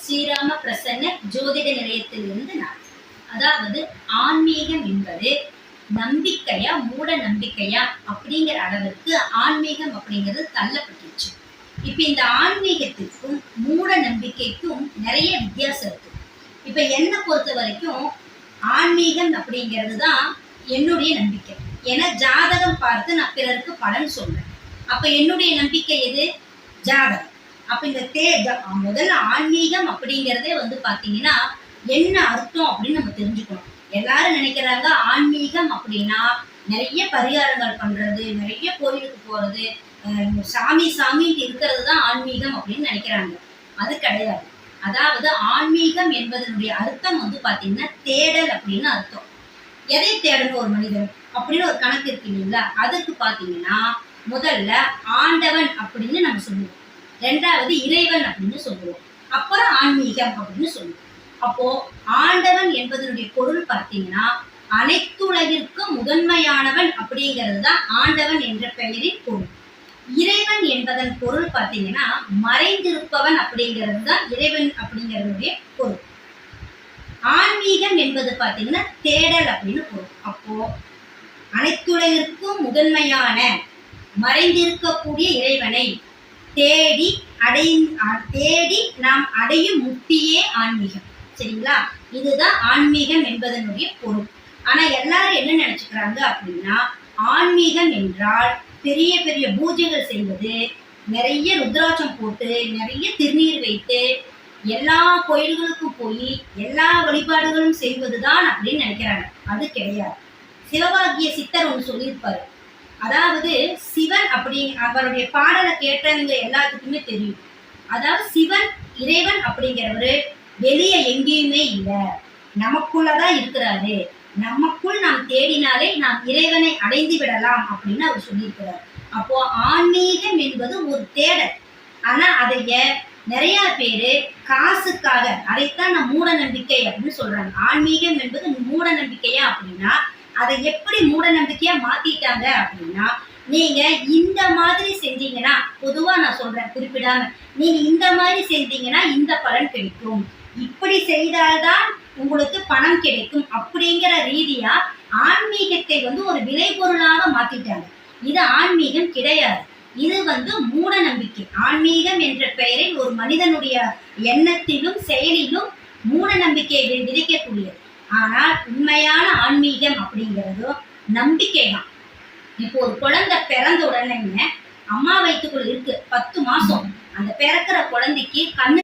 ஸ்ரீராம பிரசன்ன ஜோதிட நிலையத்திலிருந்து நான். அதாவது ஆன்மீகம் என்பது நம்பிக்கையா மூட நம்பிக்கையா அப்படிங்கிற அளவுக்கு ஆன்மீகம் அப்படிங்கிறது தள்ளப்பட்டுச்சு. இப்ப இந்த ஆன்மீகத்திற்கும் மூட நம்பிக்கைக்கும் நிறைய வித்தியாசம் இருக்கு. இப்ப என்னை பொறுத்த வரைக்கும் ஆன்மீகம் அப்படிங்கிறது தான் என்னுடைய நம்பிக்கை. ஏன்னா ஜாதகம் பார்த்து நான் பிறருக்கு பலன் சொல்றேன். அப்ப என்னுடைய நம்பிக்கை எது? ஜாதகம். அப்ப இந்த முதல்ல ஆன்மீகம் அப்படிங்கிறதே பாத்தீங்கன்னா என்ன அர்த்தம் அப்படின்னு நம்ம தெரிஞ்சுக்கணும். எல்லாரும் நினைக்கிறாங்க ஆன்மீகம் அப்படின்னா நிறைய பரிகாரங்கள் பண்றது, நிறைய கோயிலுக்கு போறது, சாமி சாமின்னு இருக்கிறது தான் ஆன்மீகம் அப்படின்னு நினைக்கிறாங்க. அது கிடையாது. அதாவது ஆன்மீகம் என்பதனுடைய அர்த்தம் பாத்தீங்கன்னா தேடல் அப்படின்னு அர்த்தம். எதை தேடணும் ஒரு மனிதன் அப்படின்னு ஒரு கணக்கு இருக்கு இல்லைங்களா? அதுக்கு பாத்தீங்கன்னா முதல்ல ஆண்டவன் அப்படின்னு நம்ம சொல்லுவோம், ரெண்டாவது இறைவன் அப்படின்னு சொல்லுவோம், அப்புறம் ஆன்மீகம் அப்படின்னு சொல்லுவோம். அப்போ ஆண்டவன் என்பதனுடைய பொருள் பார்த்தீங்கன்னா அனைத்துலகிற்கும் முதன்மையானவன் அப்படிங்கிறது தான் ஆண்டவன் என்ற பெயரின் பொருள். இறைவன் என்பதன் பொருள் பார்த்தீங்கன்னா மறைந்திருப்பவன் அப்படிங்கிறது தான் இறைவன் அப்படிங்கிறதுடைய பொருள். ஆன்மீகம் என்பது பார்த்தீங்கன்னா தேடல் அப்படின்னு பொருள். அப்போ அனைத்துலகிற்கும் முதன்மையான மறைந்திருக்கக்கூடிய இறைவனை தேடி நாம் அடையும் முக்தியே ஆன்மீகம். சரிங்களா? இதுதான் ஆன்மீகம் என்பதனுடைய பொருள். ஆனா எல்லாரும் என்ன நினைச்சுக்கிறாங்க அப்படின்னா ஆன்மீகம் என்றால் பெரிய பெரிய பூஜைகள் செய்வது, நிறைய ருத்ராட்சம் போட்டு நிறைய திருநீர் வைத்து எல்லா கோயில்களுக்கும் போய் எல்லா வழிபாடுகளும் செய்வதுதான் அப்படின்னு நினைக்கிறாங்க. அது கிடையாது. சிவபாகிய சித்தர் ஒன்று சொல்லியிருப்பாரு. அதாவது சிவன் அப்படி அவருடைய பாடலை கேட்டவங்க எல்லாத்துக்குமே தெரியும். அதாவது சிவன் இறைவன் அப்படிங்கிறவரு வெளியே எங்கேயுமே இல்லை, நமக்குள்ளதான் இருக்கிறாரு. நமக்குள் நாம் தேடினாலே நாம் இறைவனை அடைந்து விடலாம் அப்படின்னு அவர் சொல்லியிருக்கிறார். அப்போ ஆன்மீகம் என்பது ஒரு தேடல். ஆனா அதைய நிறைய பேரு காசுக்காக அதைத்தான் நான் மூட நம்பிக்கை அப்படின்னு சொல்றாங்க. ஆன்மீகம் என்பது மூட நம்பிக்கையா அப்படின்னா அதை எப்படி மூட நம்பிக்கையா மாத்திட்டாங்க அப்படின்னா, நீங்க இந்த மாதிரி செஞ்சீங்கன்னா, பொதுவா நான் சொல்றேன் குறிப்பிடாம, நீங்க இந்த மாதிரி செஞ்சீங்கன்னா இந்த பலன் கிடைக்கும், இப்படி செய்தால்தான் உங்களுக்கு பணம் கிடைக்கும் அப்படிங்கிற ரீதியா ஆன்மீகத்தை ஒரு விலை பொருளாக மாத்திட்டாங்க. இது ஆன்மீகம் கிடையாது. இது மூட நம்பிக்கை. ஆன்மீகம் என்ற பெயரில் ஒரு மனிதனுடைய எண்ணத்திலும் செயலிலும் மூட நம்பிக்கையை விதைக்கக்கூடியது. ஆனால் உண்மையான ஆன்மீகம் அப்படிங்கிறதோ நம்பிக்கை தான். இப்போ ஒரு குழந்தை பிறந்த உடனே அம்மா வயிற்றுக்குள்ள இருக்கு 10 மாசம். அந்த பிறக்கிற குழந்தைக்கு கண்ணு